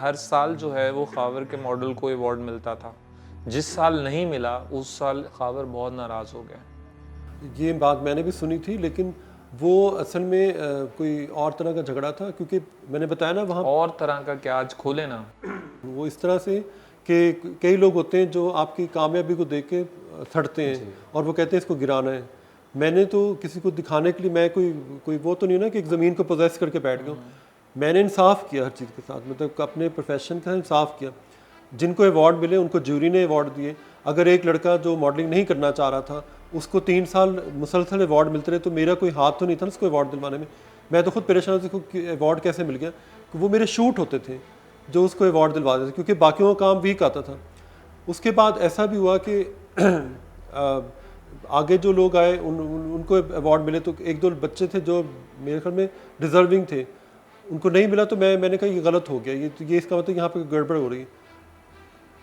ہر سال جو ہے وہ خاور کے ماڈل کو ایوارڈ ملتا تھا، جس سال نہیں ملا اس سال خاور بہت ناراض ہو گیا. یہ بات میں نے بھی سنی تھی، لیکن وہ اصل میں کوئی اور طرح کا جھگڑا تھا، کیونکہ میں نے بتایا نا وہاں اور طرح کا کیا، آج کھولے نا. وہ اس طرح سے کہ کئی لوگ ہوتے ہیں جو آپ کی کامیابی کو دیکھ کے سڑتے ہیں اور وہ کہتے ہیں اس کو گرانا ہے. میں نے تو کسی کو دکھانے کے لیے، میں کوئی وہ تو نہیں نا کہ ایک زمین کو پوزیس کر کے بیٹھ گیا ہوں. میں نے انصاف کیا ہر چیز کے ساتھ، مطلب اپنے پروفیشن کا انصاف کیا. جن کو ایوارڈ ملے ان کو جیوری نے ایوارڈ دیے. اگر ایک لڑکا جو ماڈلنگ نہیں کرنا چاہ رہا تھا اس کو 3 سال مسلسل ایوارڈ ملتے رہے، تو میرا کوئی ہاتھ تو نہیں تھا نا اس کو ایوارڈ دلوانے میں. میں تو خود پریشان تھا کہ ایوارڈ کیسے مل گیا. وہ میرے شوٹ ہوتے تھے جو اس کو ایوارڈ دلوا دیتے، کیونکہ باقیوں کا کام ویک آتا تھا. اس کے بعد ایسا بھی ہوا کہ آگے جو لوگ آئے ان کو ایوارڈ ملے، تو 1-2 بچے تھے جو میرے خیال میں ڈیزرونگ تھے، ان کو نہیں ملا. تو میں نے کہا یہ غلط ہو گیا، یہ اس کا مطلب یہاں پہ گڑبڑ ہو رہی ہے.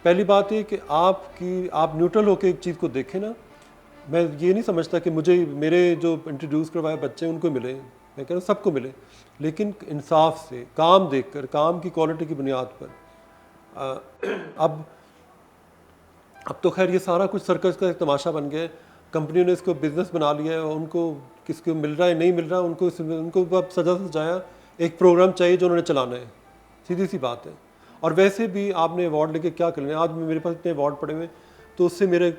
پہلی بات یہ کہ آپ نیوٹرل ہو کے ایک چیز کو دیکھیں نا. میں یہ نہیں سمجھتا کہ میرے جو انٹروڈیوس کروائے بچے ان کو ملے، میں کہہ رہا ہوں سب کو ملے، لیکن انصاف سے کام دیکھ کر، کام کی کوالٹی کی بنیاد پر. اب تو خیر یہ سارا کچھ سرکس کا ایک تماشا بن گیا ہے. کمپنیوں نے اس کو بزنس بنا لیا ہے، اور ان کو کس کو مل رہا ہے نہیں مل رہا، ان کو اب سجا سجایا ایک پروگرام چاہیے جو انہوں نے چلانا ہے. سیدھی سی بات ہے. اور ویسے بھی آپ نے ایوارڈ لے کے کیا کرنا ہے؟ آج میرے پاس اتنے ایوارڈ پڑے ہوئے، تو اس سے میرے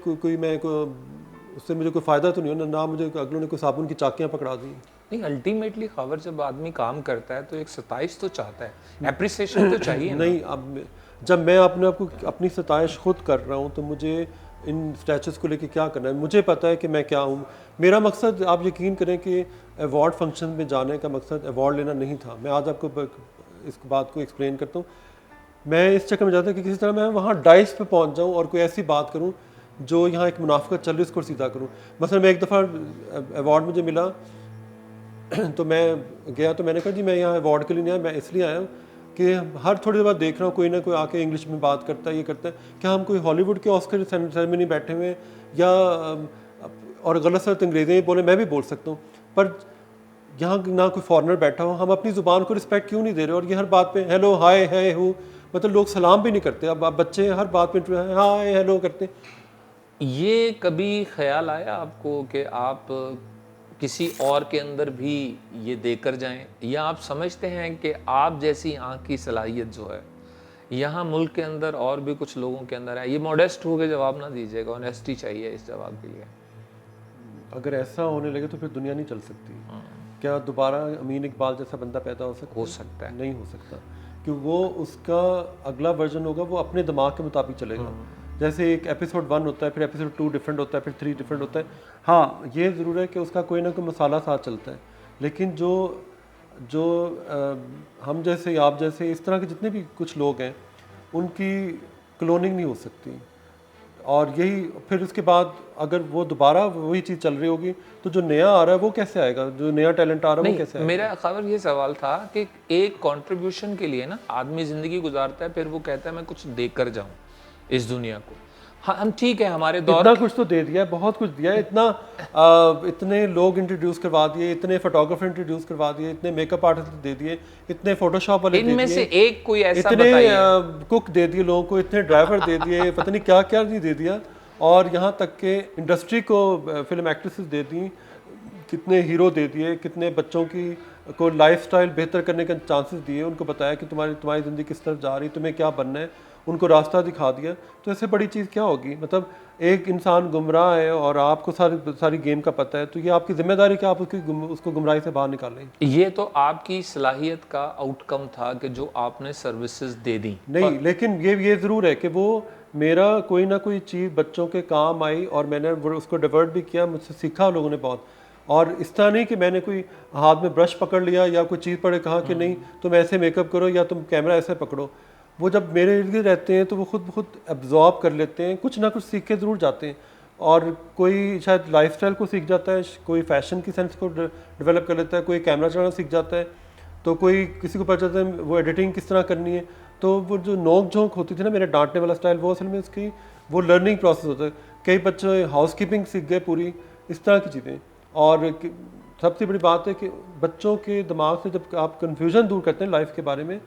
اس سے مجھے کوئی فائدہ تو نہیں ہونا، نہ مجھے اگلوں نے کوئی صابن کی چاکیاں پکڑا دی. نہیں، الٹیمیٹلی خاور جب آدمی کام کرتا ہے تو ایک ستائش تو چاہتا ہے، اپریسیشن تو چاہیے. نہیں، اب جب میں اپنے آپ کو اپنی ستائش خود کر رہا ہوں تو مجھے ان اسٹیچس کو لے کے کیا کرنا ہے؟ مجھے پتہ ہے کہ میں کیا ہوں. میرا مقصد، آپ یقین کریں کہ ایوارڈ فنکشن میں جانے کا مقصد ایوارڈ لینا نہیں تھا. میں آج آپ کو اس بات کو ایکسپلین کرتا ہوں. میں اس چکر میں جاتا ہوں کہ کسی طرح میں وہاں ڈائس پہ پہنچ جاؤں اور کوئی ایسی بات کروں جو یہاں ایک منافقت چل رہی اس کو سیدھا کروں. مثلا میں ایک دفعہ ایوارڈ مجھے ملا تو میں گیا، تو میں نے کہا جی میں یہاں ایوارڈ کے لیے نہیں آیا، میں اس لیے آیا ہوں کہ ہر تھوڑی دیر بعد دیکھ رہا ہوں کوئی نہ کوئی آ کے انگلش میں بات کرتا ہے، یہ کرتا ہے. کیا ہم کوئی ہالی ووڈ کے آسکر سیریمنی بیٹھے ہوئے ہیں یا اور غلط سلط انگریزی بولے میں بھی بول سکتا ہوں، پر یہاں نہ کوئی فارنر بیٹھا ہو. ہم اپنی زبان کو رسپیکٹ کیوں نہیں دے رہے؟ اور یہ ہر بات پہ ہیلو ہائے ہے ہو، مطلب لوگ سلام بھی نہیں کرتے. اب بچے ہر بات پہ ہائے ہیلو کرتے. یہ کبھی خیال آیا آپ کو کہ آپ کسی اور کے اندر بھی یہ دے کر جائیں، یا آپ سمجھتے ہیں کہ آپ جیسی آنکھ کی صلاحیت جو ہے یہاں ملک کے اندر اور بھی کچھ لوگوں کے اندر ہے؟ یہ موڈیسٹ ہو کے جواب نہ دیجیے گا، آنیسٹی چاہیے اس جواب کے لیے. اگر ایسا ہونے لگے تو پھر دنیا نہیں چل سکتی. کیا دوبارہ امین اقبال جیسا بندہ پیدا ہو سکتا ہے؟ نہیں ہو سکتا، کہ وہ اس کا اگلا ورژن ہوگا وہ اپنے دماغ کے مطابق چلے گا. جیسے ایک ایپیسوڈ 1 ہوتا ہے، پھر ایپیسوڈ 2 ڈفرینٹ ہوتا ہے، پھر 3 ڈفرینٹ ہوتا ہے. ہاں یہ ضرور ہے کہ اس کا کوئی نہ کوئی مسالہ ساتھ چلتا ہے، لیکن جو ہم جیسے آپ جیسے اس طرح کے جتنے بھی کچھ لوگ ہیں ان کی کلوننگ نہیں ہو سکتی. اور یہی پھر اس کے بعد اگر وہ دوبارہ وہی چیز چل رہی ہوگی تو جو نیا آ رہا ہے وہ کیسے آئے گا؟ جو نیا ٹیلنٹ آ رہا ہے وہ کیسے آئے گا؟ میرا خبر یہ سوال تھا کہ ایک کنٹریبیوشن کے لیے نا آدمی زندگی گزارتا ہے، پھر وہ کہتا ہے میں کچھ دے کر جاؤں اس دنیا کو. ہاں ہم ٹھیک ہے، ہمارے دور اتنا کچھ تو دے دیا ہے، بہت کچھ دیا ہے. اتنے لوگ انٹروڈیوس کروا دیے، اتنے فوٹوگرافر انٹروڈیوس کروا دیے، اتنے میک اپ آرٹسٹ دے دیے، اتنے فوٹو شاپ والے دے دیے، ان میں سے ایک کوئی ایسا اتنے کک دے دیے لوگوں کو، اتنے ڈرائیور دے دیے، پتہ نہیں کیا کیا نہیں دے دیا. اور یہاں تک کہ انڈسٹری کو فلم ایکٹریسز دے دیں، کتنے ہیرو دے دیے، کتنے بچوں کی کو لائف سٹائل بہتر کرنے کے چانسز دیے، ان کو بتایا کہ تمہاری زندگی کس طرف جا رہی، تمہیں کیا بننا ہے، ان کو راستہ دکھا دیا. تو اس سے بڑی چیز کیا ہوگی؟ مطلب ایک انسان گمراہ ہے اور آپ کو ساری گیم کا پتہ ہے، تو یہ آپ کی ذمہ داری کہ آپ اس کو گمراہی سے باہر نکالیں. یہ تو آپ کی صلاحیت کا آؤٹ کم تھا کہ جو آپ نے سروسز دے دیں. نہیں، لیکن یہ ضرور ہے کہ وہ میرا کوئی نہ کوئی چیز بچوں کے کام آئی اور میں نے اس کو ڈیورٹ بھی کیا، مجھ سے سیکھا لوگوں نے بہت. اور اس طرح نہیں کہ میں نے کوئی ہاتھ میں برش پکڑ لیا یا کوئی چیز پڑے کہا کہ نہیں تم ایسے میک اپ کرو یا تم کیمرہ ایسے پکڑو. وہ جب میرے ارد گرد رہتے ہیں تو وہ خود بخود ایبزارب کر لیتے ہیں، کچھ نہ کچھ سیکھ کے ضرور جاتے ہیں. اور کوئی شاید لائف سٹائل کو سیکھ جاتا ہے، کوئی فیشن کی سینس کو ڈیولپ کر لیتا ہے، کوئی کیمرہ چلانا سیکھ جاتا ہے، تو کوئی کسی کو پتہ چلتا ہے وہ ایڈیٹنگ کس طرح کرنی ہے. تو وہ جو نوک جھونک ہوتی تھی نا میرے ڈانٹنے والا سٹائل، وہ اصل میں اس کی وہ لرننگ پروسیس ہوتا ہے. کئی بچے ہاؤس کیپنگ سیکھ گئے پوری، اس طرح کی چیزیں. اور سب سے بڑی بات ہے کہ بچوں کے دماغ سے جب آپ کنفیوژن دور کرتے ہیں لائف کے بارے میں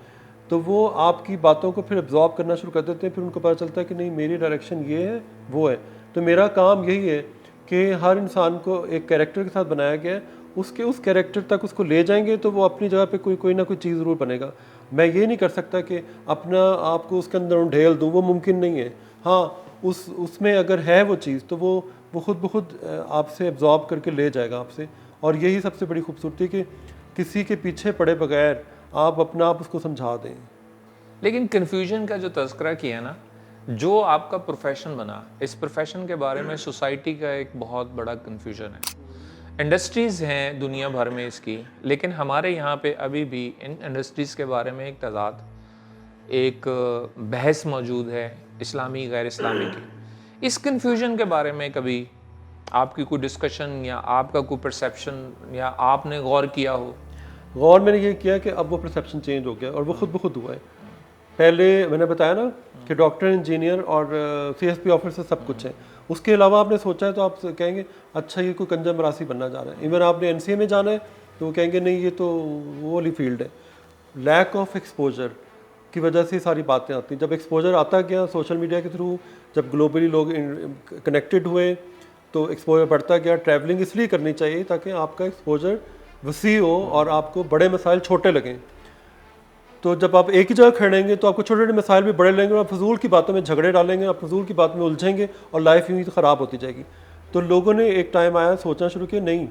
تو وہ آپ کی باتوں کو پھر ابزارب کرنا شروع کر دیتے ہیں. پھر ان کو پتہ چلتا ہے کہ نہیں میری ڈائریکشن یہ ہے وہ ہے. تو میرا کام یہی ہے کہ ہر انسان کو ایک کیریکٹر کے ساتھ بنایا گیا ہے, اس کیریکٹر تک اس کو لے جائیں گے تو وہ اپنی جگہ پہ کوئی نہ کوئی چیز ضرور بنے گا. میں یہ نہیں کر سکتا کہ اپنا آپ کو اس کے اندر ڈھیل دوں, وہ ممکن نہیں ہے. ہاں اس میں اگر ہے وہ چیز تو وہ خود بخود آپ سے ابزارب کر کے لے جائے گا آپ سے. اور یہی سب سے بڑی خوبصورتی کہ کسی کے پیچھے پڑے بغیر آپ اپنا آپ اس کو سمجھا دیں. لیکن کنفیوژن کا جو تذکرہ کیا نا, جو آپ کا پروفیشن بنا, اس پروفیشن کے بارے میں سوسائٹی کا ایک بہت بڑا کنفیوژن ہے. انڈسٹریز ہیں دنیا بھر میں اس کی, لیکن ہمارے یہاں پہ ابھی بھی ان انڈسٹریز کے بارے میں ایک تضاد, ایک بحث موجود ہے اسلامی غیر اسلامی کی. اس کنفیوژن کے بارے میں کبھی آپ کی کوئی ڈسکشن یا آپ کا کوئی پرسیپشن یا آپ نے غور کیا ہو؟ غور میں نے یہ کیا کہ اب وہ پرسیپشن چینج ہو گیا اور وہ خود بخود ہوا ہے. پہلے میں نے بتایا نا کہ ڈاکٹر, انجینئر اور سی ایس پی آفیسر سب کچھ ہیں. اس کے علاوہ آپ نے سوچا ہے تو آپ کہیں گے اچھا یہ کوئی کنجر مراسی بننا جا رہا ہے. ایون آپ نے این سی اے میں جانا ہے تو وہ کہیں گے نہیں یہ تو وہ والی فیلڈ ہے. لیک آف ایکسپوجر کی وجہ سے ساری باتیں آتی ہیں. جب ایکسپوجر آتا گیا سوشل میڈیا کے تھرو, جب گلوبلی لوگ کنیکٹڈ ہوئے تو ایکسپوجر بڑھتا گیا. ٹریولنگ اس لیے کرنی چاہیے تاکہ آپ کا ایکسپوجر وسیع ہو اور آپ کو بڑے مسائل چھوٹے لگیں. تو جب آپ ایک ہی جگہ کھڑیں گے تو آپ کو چھوٹے چھوٹے مسائل بھی بڑے لیں گے اور آپ فضول کی باتوں میں جھگڑے ڈالیں گے, آپ فضول کی بات میں الجھیں گے اور لائف یوں ہی خراب ہوتی جائے گی. تو لوگوں نے ایک ٹائم آیا سوچنا شروع کیا نہیں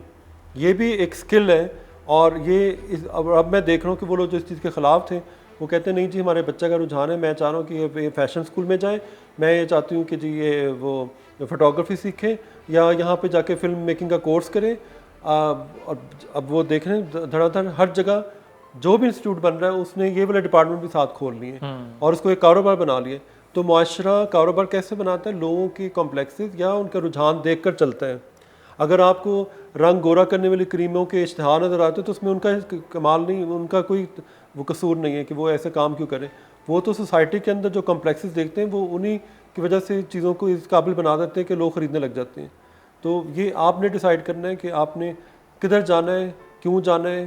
یہ بھی ایک سکل ہے. اور یہ اب میں دیکھ رہا ہوں کہ وہ لوگ جو اس چیز کے خلاف تھے وہ کہتے ہیں نہیں جی ہمارے بچہ کا رجحان ہے, میں چاہ رہا ہوں کہ یہ فیشن اسکول میں جائیں, میں یہ چاہتی ہوں کہ جی یہ وہ فوٹوگرافی سیکھیں یا یہاں پہ جا کے فلم میکنگ کا کورس کریں. اور اب وہ دیکھ رہے ہیں دھڑا دھڑ ہر جگہ جو بھی انسٹیٹیوٹ بن رہا ہے اس نے یہ والے ڈپارٹمنٹ بھی ساتھ کھول لیے اور اس کو ایک کاروبار بنا لیے. تو معاشرہ کاروبار کیسے بناتا ہے؟ لوگوں کی کمپلیکسز یا ان کا رجحان دیکھ کر چلتا ہے. اگر آپ کو رنگ گورا کرنے والی کریموں کے اشتہار نظر آتے تو اس میں ان کا کمال نہیں, ان کا کوئی وہ قصور نہیں ہے کہ وہ ایسے کام کیوں کریں. وہ تو سوسائٹی کے اندر جو کمپلیکسز دیکھتے ہیں وہ انہی کی وجہ سے چیزوں کو اس قابل بنا دیتے ہیں کہ لوگ خریدنے لگ جاتے ہیں. تو یہ آپ نے ڈیسائیڈ کرنا ہے کہ آپ نے کدھر جانا ہے, کیوں جانا ہے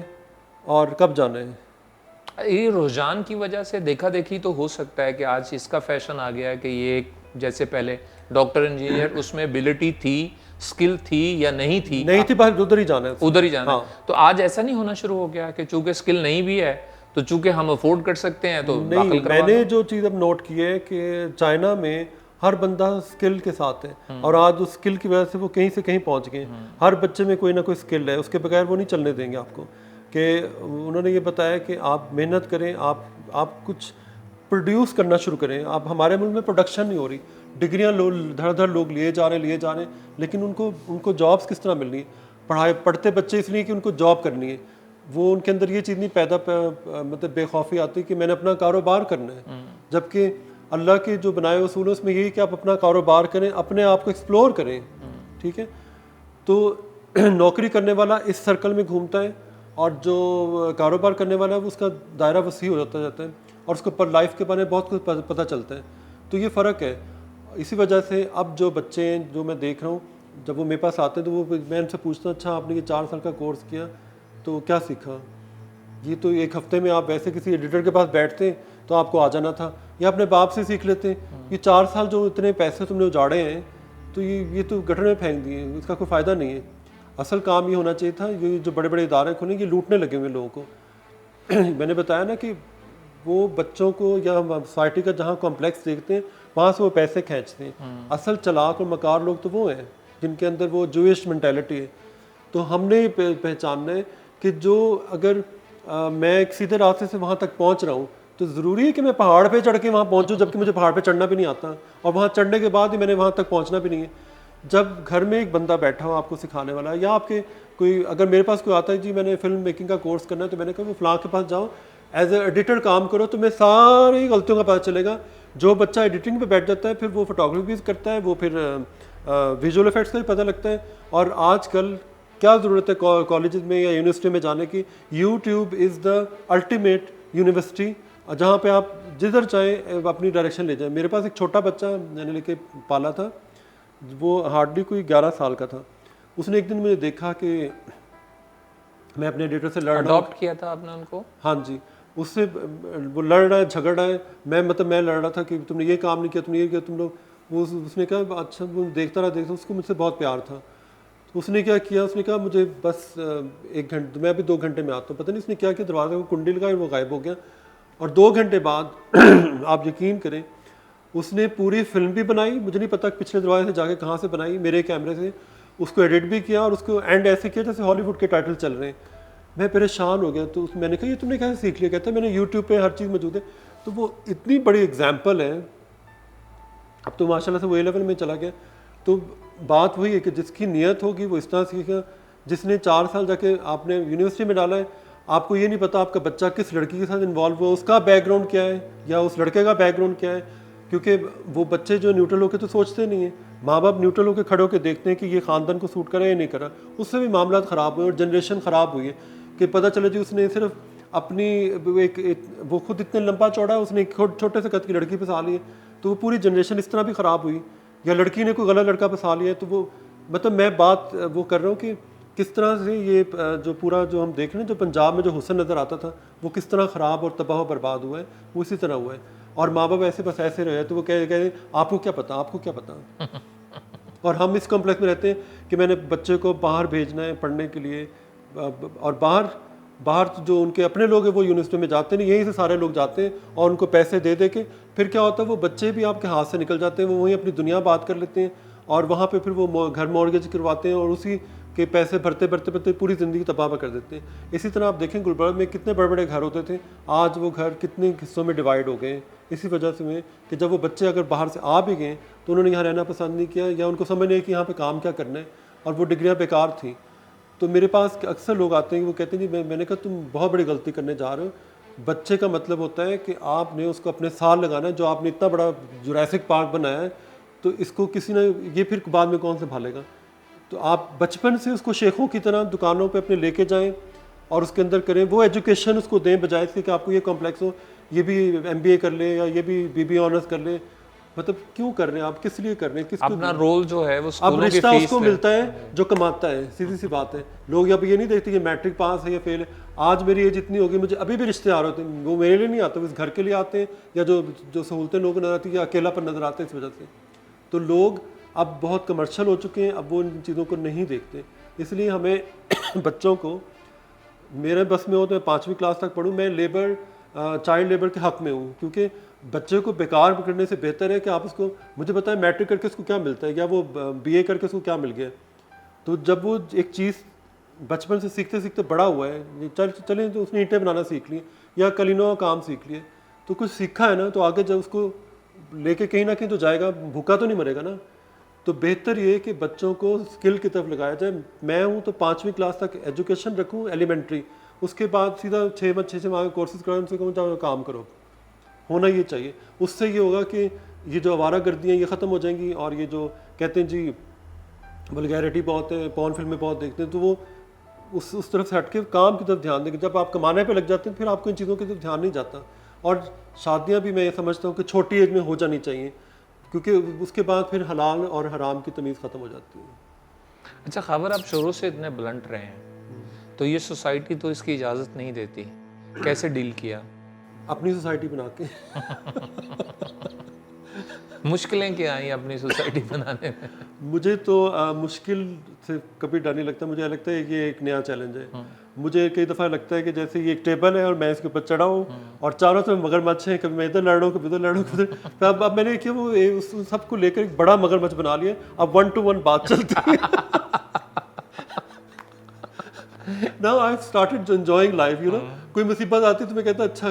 اور کب جانا ہے. یہ رجحان کی وجہ سے دیکھا دیکھی تو ہو سکتا ہے کہ آج اس کا فیشن آ گیا ہے کہ یہ جیسے پہلے ڈاکٹر انجینئر اس میں ایبلٹی تھی, اسکل تھی یا نہیں تھی بس ادھر ہی جانا ہے, ادھر ہی جانا ہے. تو آج ایسا نہیں ہونا شروع ہو گیا کہ چونکہ اسکل نہیں بھی ہے تو چونکہ ہم افورڈ کر سکتے ہیں تو نہیں. میں نے جو چیز اب نوٹ کی ہے کہ چائنا میں ہر بندہ اسکل کے ساتھ ہے اور آج اس اسکل کی وجہ سے وہ کہیں سے کہیں پہنچ گئے. ہر بچے میں کوئی نہ کوئی اسکل ہے, اس کے بغیر وہ نہیں چلنے دیں گے آپ کو. کہ انہوں نے یہ بتایا کہ آپ محنت کریں, آپ کچھ پروڈیوس کرنا شروع کریں. آپ ہمارے ملک میں پروڈکشن نہیں ہو رہی, ڈگریاں دھڑ دھڑ لوگ لیے جا رہے ہیں لیکن ان کو جابس کس طرح ملنی ہے؟ پڑھتے بچے اس لیے کہ ان کو جاب کرنی ہے. وہ ان کے اندر یہ چیز نہیں پیدا مطلب بے خوفی آتی کہ میں نے اپنا کاروبار کرنا ہے. جبکہ اللہ کے جو بنائے اصول ہے اس میں یہی کہ آپ اپنا کاروبار کریں, اپنے آپ کو ایکسپلور کریں. ٹھیک ہے, تو نوکری کرنے والا اس سرکل میں گھومتا ہے اور جو کاروبار کرنے والا ہے وہ اس کا دائرہ وسیع ہو جاتا ہے اور اس کو پر لائف کے بارے میں بہت کچھ پتہ چلتا ہے. تو یہ فرق ہے. اسی وجہ سے اب جو بچے ہیں جو میں دیکھ رہا ہوں جب وہ میرے پاس آتے ہیں تو وہ میں ان سے پوچھتا ہوں اچھا آپ نے یہ 4 سال کا کورس کیا تو کیا سیکھا؟ یہ تو ایک ہفتے میں آپ ویسے کسی ایڈیٹر کے پاس بیٹھتے تو آپ کو آ جانا تھا, یا اپنے باپ سے سیکھ لیتے. یہ 4 سال جو اتنے پیسے تم نے اجاڑے ہیں تو یہ تو گٹر میں پھینک دیے, اس کا کوئی فائدہ نہیں ہے. اصل کام یہ ہونا چاہیے تھا, یہ جو بڑے بڑے ادارے کھولیں یہ لوٹنے لگے ہوئے لوگوں کو. میں نے بتایا نا کہ وہ بچوں کو یا سوسائٹی کا جہاں کمپلیکس دیکھتے ہیں وہاں سے وہ پیسے کھینچتے ہیں. اصل چلاک اور مکار لوگ تو وہ ہیں جن کے اندر وہ جوئش مینٹیلٹی ہے. تو ہم نے یہ پہچاننا ہے کہ جو اگر میں ایک سیدھے راستے سے وہاں تک پہنچ رہا ہوں تو ضروری ہے کہ میں پہاڑ پہ چڑھ کے وہاں پہنچوں, جبکہ مجھے پہاڑ پہ چڑھنا بھی نہیں آتا اور وہاں چڑھنے کے بعد ہی میں نے وہاں تک پہنچنا بھی نہیں ہے. جب گھر میں ایک بندہ بیٹھا ہو آپ کو سکھانے والا, یا آپ کے کوئی اگر میرے پاس کوئی آتا ہے جی میں نے فلم میکنگ کا کورس کرنا ہے تو میں نے کہا وہ فلاں کے پاس جاؤ ایز اے ایڈیٹر کام کرو, تو میں ساری غلطیوں کا پتہ چلے گا. جو بچہ ایڈیٹنگ پہ بیٹھ جاتا ہے پھر وہ فوٹوگرافی بھی کرتا ہے, وہ پھر ویژول افیکٹس کا بھی پتہ لگتا ہے. اور آج کل کیا ضرورت ہے کالجز میں یا یونیورسٹی میں جانے کی؟ YouTube is the ultimate university جہاں پہ آپ جدھر چاہیں اپنی ڈائریکشن لے جائیں. میرے پاس ایک چھوٹا بچہ میں نے لے کے پالا تھا, وہ ہارڈلی کوئی 11 سال کا تھا. اس نے ایک دن مجھے دیکھا کہ میں اپنے ایڈیٹر سے لڑ رہا ہوں. اڈاپٹ کیا تھا آپ نے ان کو؟ ہاں جی. اس سے وہ لڑ رہا ہے جھگڑ رہا ہے، میں لڑ رہا تھا کہ تم نے یہ کام نہیں کیا، تم نے یہ کیا، تم لوگ وہ اس نے کہا اچھا وہ دیکھتا رہا، اس کو مجھ سے بہت پیار تھا. تو اس نے کیا کیا، اس نے کہا مجھے بس 1 گھنٹے، میں ابھی 2 گھنٹے میں آتا ہوں. پتہ نہیں اس نے کیا کیا، دروازے کو کنڈی لگائی، وہ غائب ہو گیا. اور 2 گھنٹے بعد آپ یقین کریں اس نے پوری فلم بھی بنائی، مجھے نہیں پتا پچھلے دروازے سے جا کے کہاں سے بنائی، میرے کیمرے سے، اس کو ایڈٹ بھی کیا اور اس کو اینڈ ایسے کیا جیسے ہالی ووڈ کے ٹائٹل چل رہے ہیں. میں پریشان ہو گیا. تو میں نے کہا یہ تم نے کیسے سیکھ لیا؟ کہتا ہے میں نے یوٹیوب پہ ہر چیز موجود ہے. تو وہ اتنی بڑی ایگزامپل ہے. اب تو ماشاء اللہ سے وہ اے لیول میں چلا گیا. تو بات وہی ہے کہ جس کی نیت ہوگی وہ اس طرح سیکھے. جس نے 4 سال جا کے آپ نے یونیورسٹی میں ڈالا ہے، آپ کو یہ نہیں پتا آپ کا بچہ کس لڑکی کے ساتھ انوالو ہوا، اس کا بیک گراؤنڈ کیا ہے یا اس لڑکے کا بیک گراؤنڈ کیا ہے. کیونکہ وہ بچے جو نیوٹرل ہو کے تو سوچتے نہیں ہیں، ماں باپ نیوٹرل ہو کے کھڑے ہو کے دیکھتے ہیں کہ یہ خاندان کو سوٹ کرا یا نہیں کرا. اس سے بھی معاملات خراب ہوئے اور جنریشن خراب ہوئی ہے کہ پتہ چلے جی اس نے صرف اپنی وہ خود اتنے لمبا چوڑا ہے، اس نے ایک چھوٹے سے قد کی لڑکی پھنسا لی ہے، تو وہ پوری جنریشن اس طرح بھی خراب ہوئی. یا لڑکی نے کوئی غلط لڑکا پھنسا لیا ہے. تو وہ مطلب میں بات وہ کر رہا ہوں کہ کس طرح سے یہ جو پورا جو ہم دیکھ رہے ہیں، جو پنجاب میں جو حسن نظر آتا تھا وہ کس طرح خراب اور تباہ و برباد ہوا ہے، وہ اسی طرح ہوا ہے. اور ماں باپ ایسے بس ایسے رہے تو وہ کہہ آپ کو کیا پتا، آپ کو کیا پتا. اور ہم اس کمپلیکس میں رہتے ہیں کہ میں نے بچے کو باہر بھیجنا ہے پڑھنے کے لیے، اور باہر جو ان کے اپنے لوگ ہیں وہ یونیورسٹی میں جاتے نہیں، یہیں سے سارے لوگ جاتے ہیں اور ان کو پیسے دے دے کے پھر کیا ہوتا ہے وہ بچے بھی آپ کے ہاتھ سے نکل جاتے ہیں. وہ وہیں اپنی دنیا بات کر لیتے ہیں اور وہاں پہ پھر وہ گھر مورگیج کرواتے ہیں اور اسی کے پیسے بھرتے پوری زندگی تباہ کر دیتے ہیں. اسی طرح آپ دیکھیں گلبرگہ میں کتنے بڑے بڑے گھر ہوتے تھے، آج وہ گھر کتنے حصوں میں ڈیوائڈ ہو گئے. اسی وجہ سے میں کہ جب وہ بچے اگر باہر سے آ بھی گئے تو انہوں نے یہاں رہنا پسند نہیں کیا، یا ان کو سمجھ نہیں کہ یہاں پہ کام کیا کرنا ہے، اور وہ ڈگریاں بیکار تھیں. تو میرے پاس اکثر لوگ آتے ہیں کہ وہ کہتے ہیں جی میں نے کہا تم بہت بڑی غلطی کرنے جا رہے ہو. بچے کا مطلب ہوتا ہے کہ آپ نے اس کو اپنے سال لگانا ہے. جو آپ نے اتنا بڑا جوریسک پارک بنایا ہے تو اس کو کسی نے یہ پھر بعد میں کون سنبھالے گا. تو آپ بچپن سے اس کو شیخوں کی طرح دکانوں پہ اپنے لے کے جائیں اور اس کے اندر کریں، وہ ایجوکیشن اس کو دیں، بجائے اس کے کہ آپ کو یہ کمپلیکس ہو یہ بھی MBA کر لے یا یہ بھی BBA آنرس کر لے. مطلب کیوں کر رہے ہیں آپ، کس لیے کر رہے ہیں، کس کو اپنا رول جو ہے وہ اب اسکولوں کی رشتہ اس فیس کو میں ملتا ہے جو کماتا ہے. سیدھی سی بات ہے. لوگ اب یہ نہیں دیکھتے کہ میٹرک پاس ہے یا فیل ہے. آج میری ایج اتنی ہوگی مجھے ابھی بھی رشتے آ رہے ہوتے ہیں، وہ میرے لیے نہیں آتے، وہ اس گھر کے لیے آتے ہیں یا جو سہولتیں لوگوں کو نظر آتی ہیں یا اکیلا پر نظر آتے ہیں اس وجہ سے. تو لوگ اب بہت کمرشل ہو چکے ہیں، اب وہ ان چیزوں کو نہیں دیکھتے. اس لیے ہمیں بچوں کو، میرے بس میں ہو تو میں 5ویں کلاس تک پڑھوں، میں چائلڈ لیبر کے حق میں ہوں. کیونکہ بچے کو بیکار کرنے سے بہتر ہے کہ آپ اس کو، مجھے بتائیں میٹرک کر کے اس کو کیا ملتا ہے یا وہ BA کر کے اس کو کیا مل گیا. تو جب وہ ایک چیز بچپن سے سیکھتے سیکھتے بڑا ہوا ہے، چلیں تو اس نے اینٹیں بنانا سیکھ لی یا کلینوں کا کام سیکھ لیے، تو کچھ سیکھا ہے نا، تو آگے جب اس کو لے کے کہیں نہ کہیں تو جائے گا، بھوکا تو نہیں مرے گا نا. تو بہتر یہ کہ بچوں کو اسکل کی طرف لگایا جائے. میں ہوں تو 5ویں کلاس تک ایجوکیشن رکھوں ایلیمنٹری، اس کے بعد سیدھا 6 ماہ کورسز کرو، ان سے کہوں جاؤ کام کرو. ہونا یہ چاہیے. اس سے یہ ہوگا کہ یہ جو آوارہ گردیاں یہ ختم ہو جائیں گی. اور یہ جو کہتے ہیں جی ولگیرٹی بہت ہے، پورن فلمیں بہت دیکھتے ہیں، تو وہ اس طرف سے ہٹ کے کام کی طرف دھیان دیں. کہ جب آپ کمانے پہ لگ جاتے ہیں پھر آپ کو ان چیزوں کی طرف دھیان نہیں جاتا. اور شادیاں بھی میں یہ سمجھتا ہوں کہ چھوٹی ایج میں ہو جانی چاہیے، کیونکہ اس کے بعد پھر حلال اور حرام کی تمیز ختم ہو جاتی ہے. اچھا خبر، آپ شروع سے اتنے بلنٹ رہے ہیں تو یہ سوسائٹی تو اس کی اجازت نہیں دیتی، کیسے ڈیل کیا؟ اپنی سوسائٹی بنا کے. مشکلیں کیا آئیں اپنی سوسائٹی بنانے میں؟ مجھے تو مشکل سے کبھی ڈر نہیں لگتا. مجھے لگتا ہے کہ یہ ایک نیا چیلنج ہے. مجھے کئی دفعہ لگتا ہے کہ جیسے یہ ایک ٹیبل ہے اور میں اس کے اوپر چڑھا ہوں اور چاروں طرف مگرمچھ ہیں، کبھی میں ادھر لڑ رہا ہوں کبھی ادھر لڑ رہا ہوں کبھی اب میں نے کیا وہ سب کو لے کر ایک بڑا مگرمچھ بنا لیا. اب 1 to 1 بات چلتی ہے. Now I've started enjoying life, you know. کوئی مصیبت آتی ہے تو میں کہتا ہوں اچھا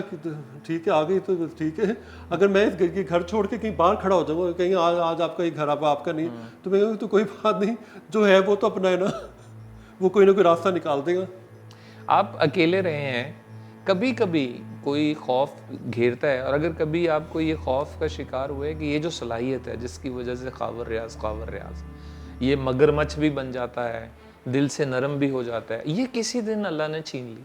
ٹھیک ہے آ گئی تو ٹھیک ہے. اگر میں اس گھر چھوڑ کے کہیں باہر کھڑا ہو جاؤں گا، کہیں آج آپ کا یہ گھر آپ کا نہیں، تو میں کہوں تو کوئی بات نہیں، جو ہے وہ تو اپنا ہے نا، وہ کوئی نہ کوئی راستہ نکال دے گا. آپ اکیلے رہے ہیں، کبھی کبھی کوئی خوف گھیرتا ہے، اور اگر کبھی آپ کو یہ خوف کا شکار ہوئے کہ یہ جو صلاحیت ہے جس کی وجہ سے خاور ریاض یہ مگرمچھ بھی بن جاتا ہے، دل سے نرم بھی ہو جاتا ہے، یہ کسی دن اللہ نے چھین لی؟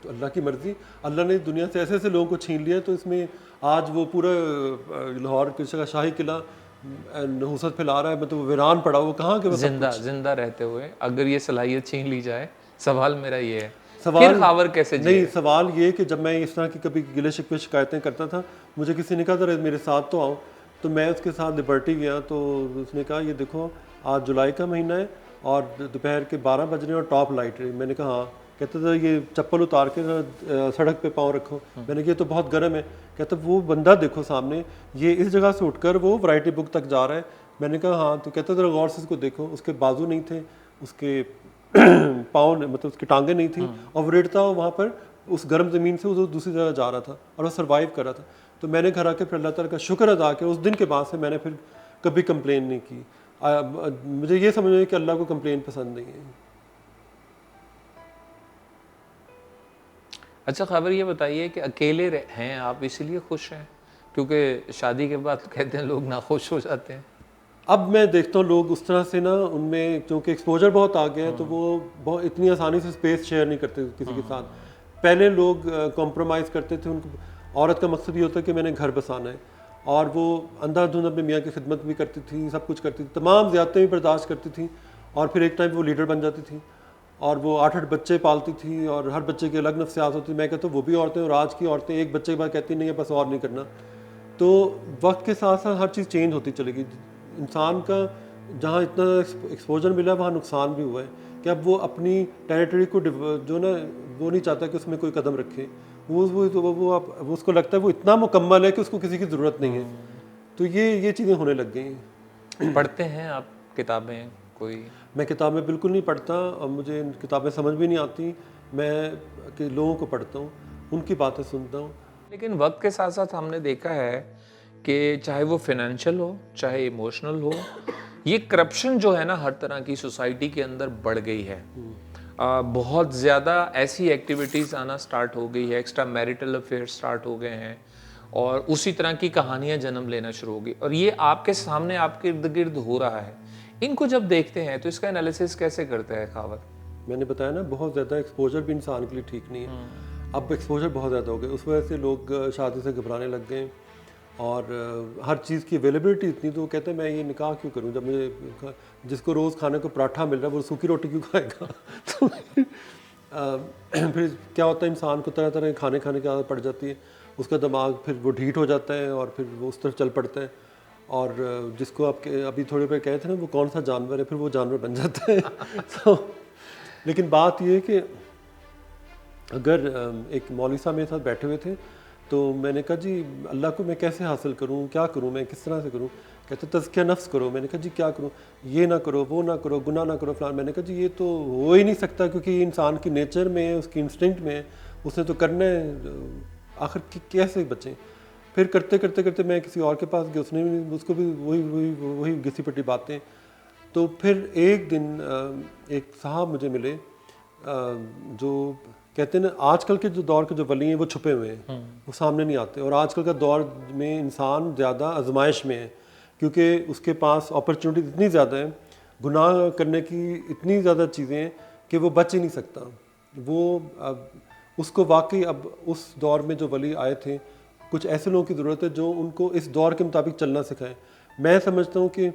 تو اللہ کی مرضی. اللہ نے دنیا سے ایسے لوگوں کو چھین لیا. تو اس میں آج وہ پورا لاہور کا شاہی قلعہ نحوست پھیلا رہا ہے، مطلب وہ ویران پڑا، وہ کہاں کے زندہ رہتے ہوئے اگر یہ صلاحیت چھین لی جائے، سوال میرا یہ ہے. پھر خاور کیسے جی؟ نہیں، سوال یہ کہ جب میں اس طرح کی کبھی گلے شکوے شکایتیں کرتا تھا، مجھے کسی نے کہا ذرا میرے ساتھ تو آؤ، تو میں اس کے ساتھ لبرٹی گیا، تو اس نے کہا یہ دیکھو آج جولائی کا مہینہ ہے اور دوپہر کے 12 بج رہے ہیں اور ٹاپ لائٹ ہے. میں نے کہا ہاں. کہتے تھا یہ چپل اتار کے سڑک پہ پاؤں رکھو. میں نے کہا یہ تو بہت گرم ہے. کہتا وہ بندہ دیکھو سامنے، یہ اس جگہ سے اٹھ کر وہ ورائٹی بک تک جا رہا ہے. میں نے کہا ہاں. تو کہتا ذرا غور سے اس کو دیکھو، اس کے بازو نہیں تھے، اس کے پاؤں مطلب اس کی ٹانگیں نہیں تھیں، اور وہ ریڑتا وہاں پر اس گرم زمین سے وہ دوسری جگہ جا رہا تھا اور وہ سروائیو کر رہا تھا. تو میں نے گھر آ کے پھر اللہ تعالیٰ کا شکر ادا کیا. اس دن کے بعد سے میں نے پھر کبھی کمپلین نہیں کی. مجھے یہ سمجھ ہے کہ اللہ کو کمپلین پسند نہیں ہے. اچھا خبر یہ بتائیے کہ اکیلے ہیں آپ اسی لیے خوش ہیں؟ کیونکہ شادی کے بعد کہتے ہیں لوگ ناخوش ہو جاتے ہیں. اب میں دیکھتا ہوں لوگ اس طرح سے نا، ان میں کیونکہ ایکسپوجر بہت آ گیا ہے تو وہ بہت اتنی آسانی سے اسپیس شیئر نہیں کرتے کسی کے ساتھ. پہلے لوگ کمپرومائز کرتے تھے. ان کو عورت کا مقصد یہ ہوتا ہے کہ میں نے گھر بسانا ہے، اور وہ اندھا دھند اپنے میاں کی خدمت بھی کرتی تھی، سب کچھ کرتی تھی، تمام زیادتیاں بھی برداشت کرتی تھی، اور پھر ایک ٹائم وہ لیڈر بن جاتی تھی، اور وہ 8 بچے پالتی تھی، اور ہر بچے کے الگ نفسیات ہوتی. میں کہتا ہوں وہ بھی عورتیں، اور آج کی عورتیں ایک بچے کے بعد کہتی نہیں ہے بس اور نہیں کرنا. تو وقت کے ساتھ ساتھ ہر چیز چینج ہوتی چلے گی. انسان کا جہاں اتنا ایکسپوجر ملا وہاں نقصان بھی ہوا ہے کہ اب وہ اپنی ٹیریٹری کو جو نا وہ نہیں چاہتا کہ اس میں کوئی قدم رکھے. وہ اس کو لگتا ہے وہ اتنا مکمل ہے کہ اس کو کسی کی ضرورت نہیں ہے. تو یہ چیزیں ہونے لگ گئی ہیں. پڑھتے ہیں آپ کتابیں کوئی؟ میں کتابیں بالکل نہیں پڑھتا، اور مجھے کتابیں سمجھ بھی نہیں آتی. میں کہ لوگوں کو پڑھتا ہوں، ان کی باتیں سنتا ہوں. لیکن وقت کے ساتھ ساتھ ہم نے دیکھا ہے کہ چاہے وہ فائنینشیل ہو چاہے ایموشنل ہو، یہ کرپشن جو ہے نا ہر طرح کی سوسائٹی کے اندر بڑھ گئی ہے. بہت زیادہ ایسی ایکٹیویٹیز آنا سٹارٹ ہو گئی ہے، ایکسٹرا میریٹل افیئر سٹارٹ ہو گئے ہیں، اور اسی طرح کی کہانیاں جنم لینا شروع ہو گئی، اور یہ آپ کے سامنے آپ کے ارد گرد ہو رہا ہے. ان کو جب دیکھتے ہیں تو اس کا انالیسس کیسے کرتے ہیں خاور؟ میں نے بتایا نا بہت زیادہ ایکسپوجر بھی انسان کے لیے ٹھیک نہیں ہے. اب ایکسپوجر بہت زیادہ ہو گیا، اس وجہ سے لوگ شادی سے گھبرانے لگ گئے، اور ہر چیز کی اویلیبلٹی اتنی. تو وہ کہتے ہیں میں یہ نکاح کیوں کروں جب مجھے جس کو روز کھانے کو پراٹھا مل رہا ہے وہ سوکھی روٹی کیوں کھائے گا. تو پھر کیا ہوتا ہے انسان کو طرح طرح کے کھانے کی عادت پڑ جاتی ہے، اس کا دماغ پھر وہ ڈھیٹ ہو جاتا ہے اور پھر وہ اس طرف چل پڑتا ہے. اور جس کو آپ ابھی تھوڑے پہ کہے تھے نا وہ کون سا جانور ہے، پھر وہ جانور بن جاتا ہے. تو لیکن بات یہ ہے کہ اگر ایک مولوی صاحب میرے ساتھ بیٹھے ہوئے تھے تو میں نے کہا جی اللہ کو میں کیسے حاصل کروں، کیا کروں، میں کس طرح سے کروں. کہتے تزکیہ نفس کرو. میں نے کہا جی کیا کروں، یہ نہ کرو وہ نہ کرو گناہ نہ کرو فلان. میں نے کہا جی یہ تو ہو ہی نہیں سکتا کیونکہ یہ انسان کی نیچر میں ہے، اس کی انسٹنکٹ میں ہے، اس نے تو کرنا ہے، آخر کیسے بچیں. پھر کرتے میں کسی اور کے پاس گیا، اس نے بھی اس کو بھی وہی گھسی پٹی باتیں. تو پھر ایک دن ایک صاحب مجھے ملے جو کہتے ہیں نا آج کل کے جو دور کے جو ولی ہیں وہ چھپے ہوئے ہیں، وہ سامنے نہیں آتے. اور آج کل کا دور میں انسان زیادہ آزمائش میں ہے کیونکہ اس کے پاس اپرچونیٹی اتنی زیادہ ہے، گناہ کرنے کی اتنی زیادہ چیزیں ہیں کہ وہ بچ ہی نہیں سکتا. وہ اس کو واقعی اب اس دور میں جو ولی آئے تھے کچھ ایسے لوگوں کی ضرورت ہے جو ان کو اس دور کے مطابق چلنا سکھائیں. میں سمجھتا ہوں کہ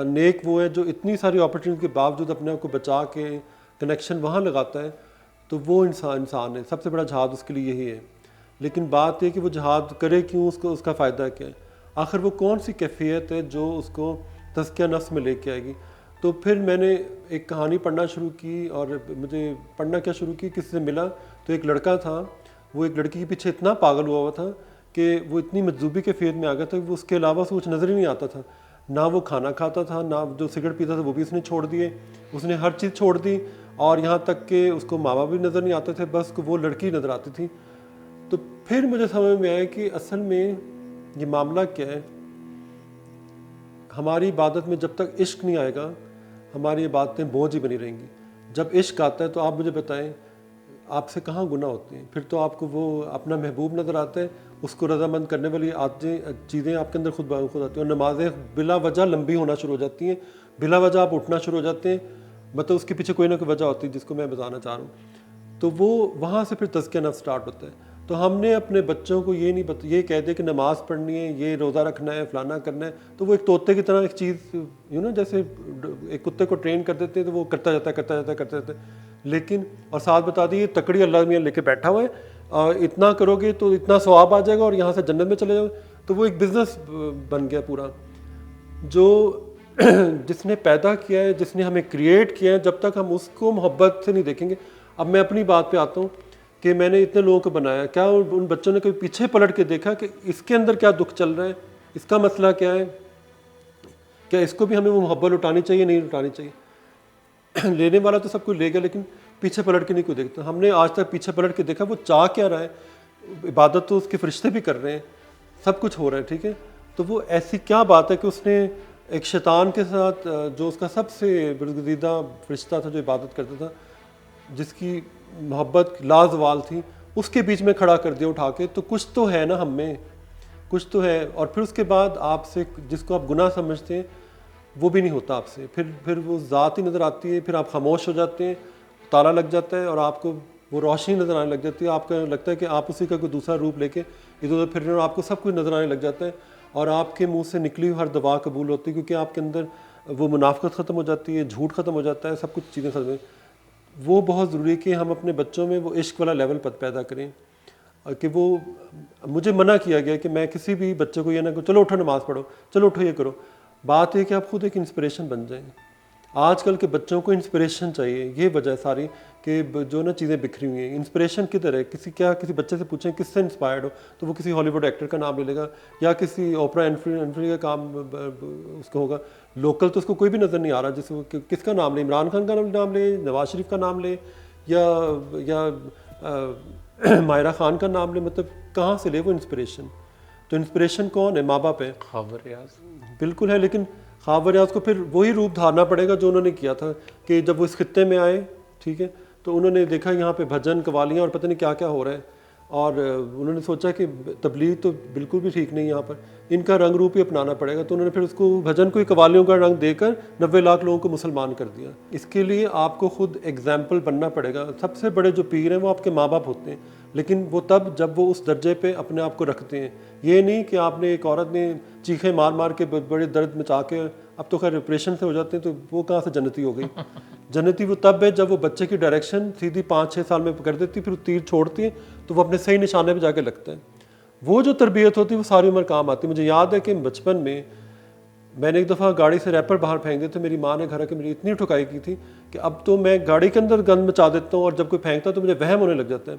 نیک وہ ہے جو اتنی ساری اپرچونیٹی کے باوجود اپنے آپ کو بچا کے کنیکشن وہاں لگاتا ہے. تو وہ انسان ہے، سب سے بڑا جہاد اس کے لیے یہی ہے. لیکن بات یہ کہ وہ جہاد کرے کیوں، اس کا فائدہ کیا ہے، آخر وہ کون سی کیفیت ہے جو اس کو تزکیہ نفس میں لے کے آئے گی. تو پھر میں نے ایک کہانی پڑھنا شروع کی، اور مجھے پڑھنا کیا شروع کی، کسی سے ملا تو ایک لڑکا تھا، وہ ایک لڑکی کے پیچھے اتنا پاگل ہوا تھا کہ وہ اتنی مجذوبی کیفیت میں آ گیا تھا کہ وہ اس کے علاوہ سے کچھ نظر ہی نہیں آتا تھا. نہ وہ کھانا کھاتا تھا، نہ جو سگریٹ پیتا تھا وہ بھی اس نے چھوڑ دیے، اس نے ہر چیز چھوڑ دی، اور یہاں تک کہ اس کو ماں باپ بھی نظر نہیں آتے تھے، بس وہ لڑکی نظر آتی تھی. تو پھر مجھے سمجھ میں آیا کہ اصل میں یہ معاملہ کیا ہے. ہماری عبادت میں جب تک عشق نہیں آئے گا ہماری عبادتیں بوجھ ہی بنی رہیں گی. جب عشق آتا ہے تو آپ مجھے بتائیں آپ سے کہاں گناہ ہوتے ہیں. پھر تو آپ کو وہ اپنا محبوب نظر آتا ہے، اس کو رضامند کرنے والی چیزیں آپ کے اندر خود بخود آتی ہیں، اور نمازیں بلا وجہ لمبی ہونا شروع ہو جاتی ہیں، بلا وجہ آپ اٹھنا شروع ہو جاتے ہیں، مطلب اس کے پیچھے کوئی نہ کوئی وجہ ہوتی ہے جس کو میں بتانا چاہ رہا ہوں. تو وہ وہاں سے پھر تزکیہ نفس سٹارٹ ہوتا ہے. تو ہم نے اپنے بچوں کو یہ کہہ دے کہ نماز پڑھنی ہے، یہ روزہ رکھنا ہے، فلانا کرنا ہے، تو وہ ایک طوطے کی طرح ایک چیز جیسے ایک کتے کو ٹرین کر دیتے ہیں تو وہ کرتا جاتا ہے. لیکن اور ساتھ بتا دیے تکڑی اللہ میاں لے کے بیٹھا ہوا ہے، اتنا کرو گے تو اتنا ثواب آ جائے گا اور یہاں سے جنت میں چلے جاؤ. تو وہ ایک بزنس بن گیا پورا. جو جس نے پیدا کیا ہے، جس نے ہمیں کریٹ کیا ہے، جب تک ہم اس کو محبت سے نہیں دیکھیں گے. اب میں اپنی بات پہ آتا ہوں کہ میں نے اتنے لوگوں کو بنایا، کیا ان بچوں نے کبھی پیچھے پلٹ کے دیکھا کہ اس کے اندر کیا دکھ چل رہا ہے، اس کا مسئلہ کیا ہے، کیا اس کو بھی ہمیں وہ محبت لٹانی چاہیے نہیں لٹانی چاہیے. لینے والا تو سب کچھ لے گا لیکن پیچھے پلٹ کے نہیں کوئی دیکھتا. ہم نے آج تک پیچھے پلٹ کے دیکھا وہ چاہ کیا رہا ہے. عبادت تو اس کے فرشتے بھی کر رہے ہیں، سب کچھ ہو رہا ہے، ٹھیک ہے. تو وہ ایسی کیا بات ہے کہ اس نے ایک شیطان کے ساتھ، جو اس کا سب سے برگزیدہ فرشتہ تھا جو عبادت کرتا تھا، جس کی محبت لازوال تھی، اس کے بیچ میں کھڑا کر دیا اٹھا کے. تو کچھ تو ہے نا ہم میں، کچھ تو ہے. اور پھر اس کے بعد آپ سے جس کو آپ گناہ سمجھتے ہیں وہ بھی نہیں ہوتا آپ سے، پھر وہ ذات ہی نظر آتی ہے. پھر آپ خاموش ہو جاتے ہیں، تالا لگ جاتا ہے اور آپ کو وہ روشنی نظر آنے لگ جاتی ہے. آپ کو لگتا ہے کہ آپ اسی کا کوئی دوسرا روپ لے کے ادھر ادھر پھر رہے ہیں اور آپ کو سب کچھ نظر آنے لگ جاتا ہے. اور آپ کے منہ سے نکلی ہوئی ہر دعا قبول ہوتی ہے، کیونکہ آپ کے اندر وہ منافقت ختم ہو جاتی ہے، جھوٹ ختم ہو جاتا ہے، سب کچھ چیزیں ختم. وہ بہت ضروری ہے کہ ہم اپنے بچوں میں وہ عشق والا لیول پیدا کریں. کہ وہ مجھے منع کیا گیا کہ میں کسی بھی بچے کو یہ نہ کہ چلو اٹھو نماز پڑھو، چلو اٹھو یہ کرو. بات ہے کہ آپ خود ایک انسپریشن بن جائیں. آج کل کے بچوں کو انسپریشن چاہیے، یہ وجہ ساری کہ جو نا چیزیں بکھری ہوئی ہیں. انسپریشن کدھر ہے؟ کسی بچے سے پوچھیں کس سے انسپائرڈ ہو تو وہ کسی ہالی ووڈ ایکٹر کا نام لے لے گا یا کسی اوپرا انفری کا کام اس کو ہوگا. لوکل تو اس کو کوئی بھی نظر نہیں آ رہا جس کو کس کا نام لے، عمران خان کا نام لے، نواز شریف کا نام لے یا ماہرہ خان کا نام لے. مطلب کہاں سے لے وہ انسپریشن؟ تو انسپریشن کون ہے؟ ماں باپ ہے. خاور ریاض بالکل ہے، لیکن خواہ ریاض کو پھر وہی روپ دھارنا پڑے گا جو انہوں نے کیا تھا. کہ جب وہ اس خطے میں آئے، ٹھیک ہے، تو انہوں نے دیکھا یہاں پہ بھجن قوالیاں اور پتہ نہیں کیا کیا ہو رہا ہے، اور انہوں نے سوچا کہ تبلیغ تو بالکل بھی ٹھیک نہیں یہاں پر، ان کا رنگ روپ ہی اپنانا پڑے گا. تو انہوں نے پھر اس کو بھجن کو ہی قوالیوں کا رنگ دے کر 90 لاکھ لوگوں کو مسلمان کر دیا. اس کے لیے آپ کو خود ایگزامپل بننا پڑے گا. سب سے بڑے جو پیر ہیں وہ آپ کے ماں باپ ہوتے ہیں، لیکن وہ تب جب وہ اس درجے پہ اپنے آپ کو رکھتے ہیں. یہ نہیں کہ آپ نے ایک عورت نے چیخیں مار مار کے بڑے درد مچا کے، اب تو خیر آپریشن سے ہو جاتے ہیں تو وہ کہاں سے جنتی ہو گئی. جنتی وہ تب ہے جب وہ بچے کی ڈائریکشن سیدھی 5-6 سال میں پکڑ دیتی، پھر وہ تیر چھوڑتی ہے تو وہ اپنے صحیح نشانے پہ جا کے لگتا ہے. وہ جو تربیت ہوتی ہے وہ ساری عمر کام آتی ہے. مجھے یاد ہے کہ بچپن میں نے ایک دفعہ گاڑی سے ریپر باہر پھینک دیے تھے. میری ماں نے گھر کے میری اتنی ٹھکائی کی تھی کہ اب تو میں گاڑی کے اندر گند مچا دیتا ہوں، اور جب کوئی پھینکتا تو مجھے وہم ہونے لگ جاتا ہے.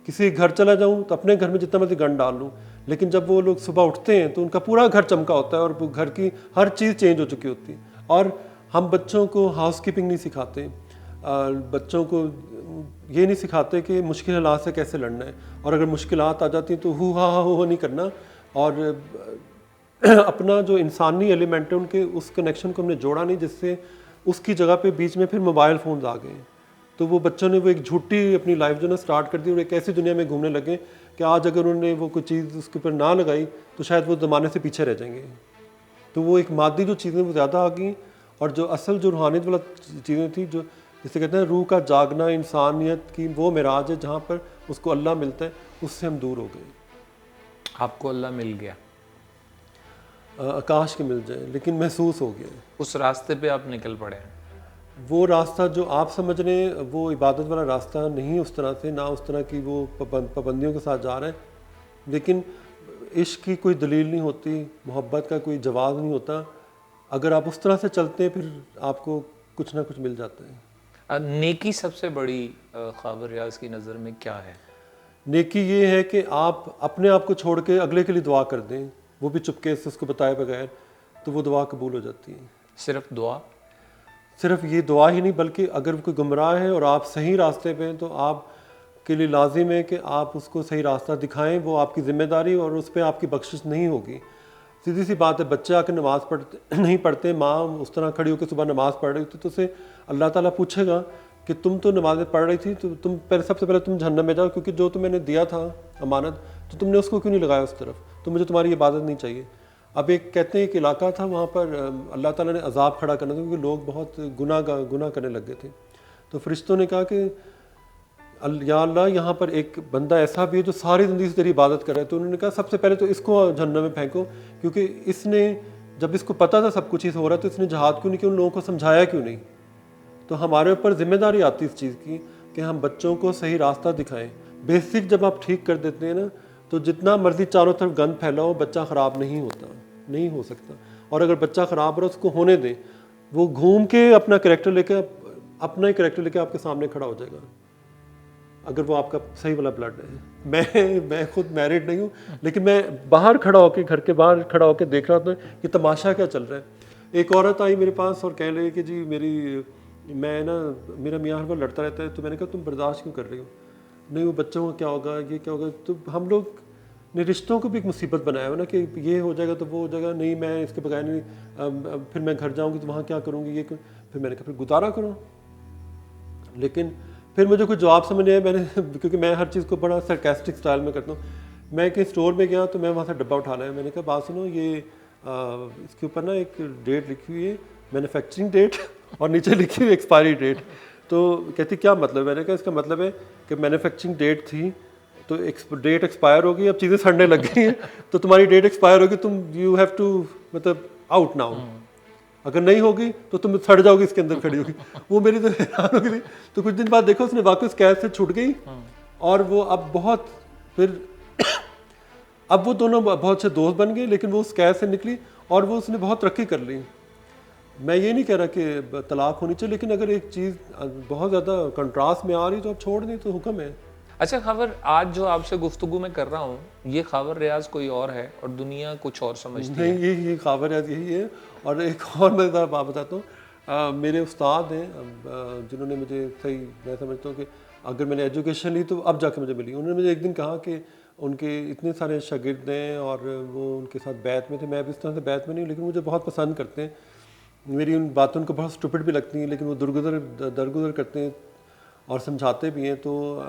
کسی گھر چلا جاؤں تو اپنے گھر میں جتنا مرضی گند ڈال لوں، لیکن جب وہ لوگ صبح اٹھتے ہیں تو ان کا پورا گھر چمکا ہوتا ہے اور گھر کی ہر چیز چینج ہو چکی ہوتی ہے. اور ہم بچوں کو ہاؤس کیپنگ نہیں سکھاتے، بچوں کو یہ نہیں سکھاتے کہ مشکل حالات سے کیسے لڑنا ہے، اور اگر مشکلات آ جاتی ہیں تو ہو ہا ہا ہو نہیں کرنا. اور اپنا جو انسانی ایلیمنٹ ہے ان کے اس کنیکشن کو ہم نے جوڑا نہیں، جس سے اس کی جگہ پہ بیچ میں پھر موبائل فونز آ گئے. تو وہ بچوں نے وہ ایک جھوٹی اپنی لائف جو نا سٹارٹ کر دی اور ایک ایسی دنیا میں گھومنے لگے کہ آج اگر انہوں نے وہ کوئی چیز اس کے اوپر نہ لگائی تو شاید وہ زمانے سے پیچھے رہ جائیں گے. تو وہ ایک مادی جو چیزیں وہ زیادہ آ گئیں، اور جو اصل جو روحانیت والا چیزیں تھیں، جو جسے کہتے ہیں روح کا جاگنا، انسانیت کی وہ معراج ہے جہاں پر اس کو اللہ ملتا ہے، اس سے ہم دور ہو گئے. آپ کو اللہ مل گیا؟ آکاش کے مل جائے، لیکن محسوس ہو گیا. اس راستے پہ آپ نکل پڑے ہیں. وہ راستہ جو آپ سمجھ رہے ہیں وہ عبادت والا راستہ نہیں، اس طرح سے نہ اس طرح کی وہ پابندیوں کے ساتھ جا رہے ہیں. لیکن عشق کی کوئی دلیل نہیں ہوتی، محبت کا کوئی جواز نہیں ہوتا. اگر آپ اس طرح سے چلتے ہیں پھر آپ کو کچھ نہ کچھ مل جاتا ہے. نیکی سب سے بڑی خواہ ریاض کی نظر میں کیا ہے؟ نیکی یہ ہے کہ آپ اپنے آپ کو چھوڑ کے اگلے کے لیے دعا کر دیں، وہ بھی چپکے سے اس کو بتائے بغیر، تو وہ دعا قبول ہو جاتی ہے. صرف دعا؟ صرف یہ دعا ہی نہیں، بلکہ اگر کوئی گمراہ ہے اور آپ صحیح راستے پہ ہیں تو آپ کے لیے لازم ہے کہ آپ اس کو صحیح راستہ دکھائیں. وہ آپ کی ذمہ داری، اور اس پہ آپ کی بخشش نہیں ہوگی. سیدھی سی بات ہے، بچے آ کے نماز نہیں پڑھتے، ماں اس طرح کھڑی ہو کے صبح نماز پڑھ رہی ہوتی تو اسے اللہ تعالیٰ پوچھے گا کہ تم تو نمازیں پڑھ رہی تھی، تو تم سب سے پہلے تم جہنم میں جاؤ، کیونکہ جو تمہیں نے دیا تھا امانت تو تم نے اس کو کیوں نہیں لگایا اس طرف، تو مجھے تمہاری عبادت نہیں چاہیے. اب ایک کہتے ہیں ایک علاقہ تھا، وہاں پر اللہ تعالیٰ نے عذاب کھڑا کرنا تھا کیونکہ لوگ بہت گناہ کرنے لگ گئے تھے. تو فرشتوں نے کہا کہ یا اللہ یہاں پر ایک بندہ ایسا بھی ہے جو ساری زندگی سے تیری عبادت کر رہا ہے. تو انہوں نے کہا سب سے پہلے تو اس کو جہنم میں پھینکو، کیونکہ اس نے جب اس کو پتہ تھا سب کچھ ہی ہو رہا ہے تو اس نے جہاد کیوں نہیں کیا، ان لوگوں کو سمجھایا کیوں نہیں. تو ہمارے اوپر ذمہ داری آتی ہے اس چیز کی کہ ہم بچوں کو صحیح راستہ دکھائیں. بیسک جب آپ ٹھیک کر دیتے ہیں نا تو جتنا مرضی چاروں طرف گند پھیلاؤ بچہ خراب نہیں ہوتا, نہیں ہو سکتا. اور اگر بچہ خراب ہو رہا ہے اس کو ہونے دیں, وہ گھوم کے اپنا کریکٹر لے کے, اپنا ہی کریکٹر لے کے آپ کے سامنے کھڑا ہو جائے گا اگر وہ آپ کا صحیح والا بلڈ ہے. میں خود میرڈ نہیں ہوں, لیکن میں باہر کھڑا ہو کے, گھر کے باہر کھڑا ہو کے دیکھ رہا تھا کہ تماشا کیا چل رہا ہے. ایک عورت آئی میرے پاس اور کہہ رہی کہ جی میں نا میرا میاں ہر بار لڑتا رہتا ہے, تو میں نے کہا تم برداشت کیوں کر رہی ہو؟ نہیں وہ بچوں کو کیا ہوگا, یہ کیا ہوگا. تو ہم لوگ نے رشتوں کو بھی ایک مصیبت بنایا ہوا نا کہ یہ ہو جائے گا تو وہ ہو جائے گا, نہیں میں اس کے بغیر نہیں, پھر میں گھر جاؤں گی تو وہاں کیا کروں گی, یہ پھر میں نے کہا پھر گزارا کرو. لیکن پھر مجھے کوئی جواب سمجھ نہیں آیا. کیونکہ میں ہر چیز کو بڑا سرکیسٹک اسٹائل میں کرتا ہوں. میں کہیں اسٹور میں گیا تو میں وہاں سے ڈبہ اٹھا لایا. میں نے کہا بات سنو, یہ اس کے اوپر نا ایک ڈیٹ لکھی ہوئی ہے, مینوفیکچرنگ ڈیٹ, اور نیچے لکھی ہوئی ایکسپائری ڈیٹ. تو کہتی کیا مطلب؟ میں نے کہا اس کا مطلب ہے کہ مینوفیکچرنگ ڈیٹ تھی تو ڈیٹ ایکسپائر ہو گئی, اب چیزیں سڑنے لگ گئی ہیں, تو تمہاری ڈیٹ ایکسپائر ہوگی, تم یو ہیو ٹو مطلب آؤٹ ناؤ. اگر نہیں ہوگی تو تم سڑ جاؤ گی اس کے اندر کھڑی ہوگی. وہ میری تو حیران ہو گئی. تو کچھ دن بعد دیکھو اس نے واقعی اس قید سے چھوٹ گئی, اور وہ اب بہت پھر اب وہ دونوں بہت اچھے دوست بن گئے. لیکن وہ اس قید سے نکلی اور وہ اس نے بہت ترقی کر لی. میں یہ نہیں کہہ رہا کہ طلاق ہونی چاہیے, لیکن اگر ایک چیز بہت زیادہ کنٹراسٹ میں آ رہی تو آپ چھوڑ دیں, تو حکم ہے. اچھا خاور, آج جو آپ سے گفتگو میں کر رہا ہوں یہ خاور ریاض کوئی اور ہے اور دنیا کچھ اور سمجھتی ہے. نہیں, یہ خاور ریاض یہی ہے. اور ایک اور مزیدار بات بتاتا ہوں, میرے استاد ہیں جنہوں نے مجھے صحیح, میں سمجھتا ہوں کہ اگر میں نے ایجوکیشن لی تو اب جا کے مجھے ملی. انہوں نے مجھے ایک دن کہا کہ ان کے اتنے سارے شاگرد ہیں اور وہ ان کے ساتھ بیت میں تھے. میں بھی اس طرح سے بیت میں نہیں ہوں, لیکن مجھے بہت پسند کرتے ہیں. میری ان باتوں کو بہت اسٹوپڈ بھی لگتی ہیں, لیکن وہ درگزر کرتے ہیں اور سمجھاتے بھی ہیں. تو